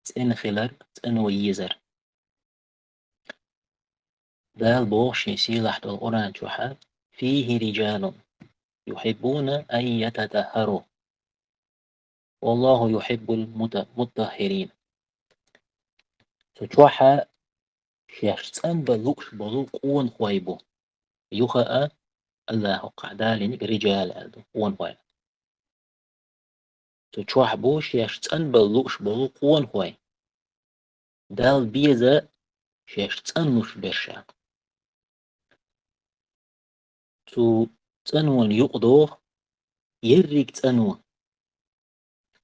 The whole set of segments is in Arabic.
تنخلر تنويزر دال بوش يسيلح القرآن شوحة فيه رجال يحبون أن يتطهروا والله يحب المطهرين شوحة شيشتن بلوكش بلوك قوان خويبو يخاء الله قعدالين رجال أدو قوان خوي شوحة بوش يشتن بلوكش بلوك قوان خوي دال بيزا شيشتن نوش برشا تو تنون يقضو يريك تنو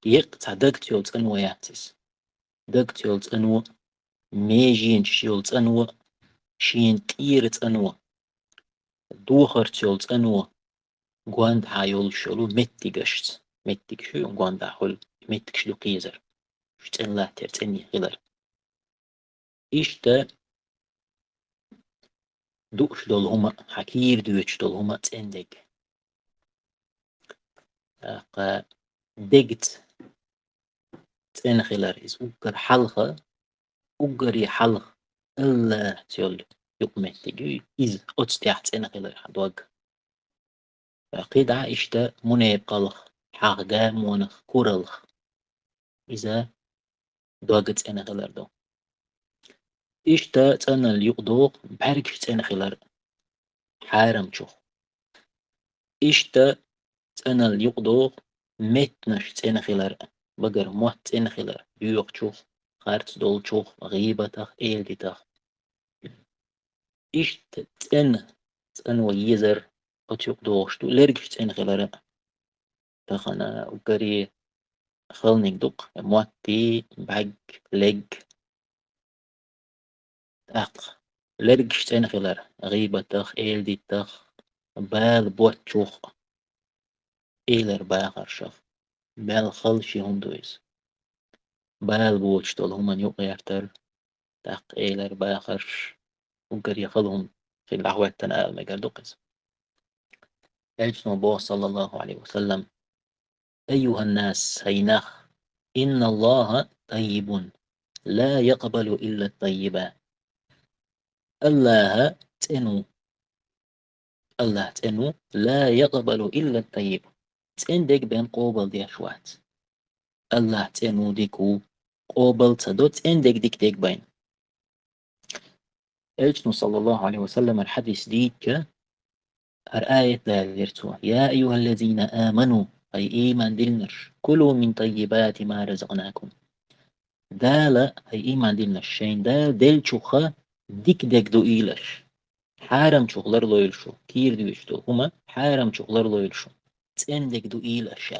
يقطع دكتيول تنو ياتس دكتيول تنو ميجين شيول تنو شين تير تنو دوخر تيول تنو غواند حايول شلو متيقشت متيق شو غواند حول متيق شلو قيزر شتن لا ترتني غلر إشتا دوش دول هما حكير دوش دول هما تندق أقا دقت تنخلر إز أقر حلقة أقري حلق الله تيول يقمتيق إز أتستيح تنخلر حدوغ قيد إشتا منيب قلق حاقا مونخ كورلخ إذا دوغت تنخلر دو إشتا تنال يقدوق بحركش تنخلر حارم شو إشتا تنال يقدوق متنش تنخلر بقر موت تنخلر يوق شوخ خارت دول شوخ غيبتخ إيلتخ إشتا تن ويزر قد يقدوغش تو لرقش تنخلر تخنا وقري خلنك دوق موتي بحق لق أق لرقش تنخلر غيبتخ إيلتخ بال بوت شوخ إيلر باخر شخ بال خلشي هندويز بال بوتش دول همان يقيرتر تاق إيلر باخرش وقر يخلهم في العوات تنقل مجال دوقز أجنو بو صلى الله عليه وسلم أيها الناس هيناخ إن الله طيب لا يقبل إلا الطيبات الله تنو الله تنو لا يقبل إلا الطيب تندك بين قوبل دي أشوات الله تنو ديكو قوبل تدوت اندك ديك بين أجنو صلى الله عليه وسلم الحديث ديك هر آية دالرتو يا أيها الذين آمنوا أي إيمان دلنش كلوا من طيبات ما رزقناكم دالا أي إيمان دلنش شين دال دل شوخة ديك دو إيلش حارم شوخلر لو يلشو كير دو يشتو هما حارم شوخلر لو يلشو تندك دو إيلش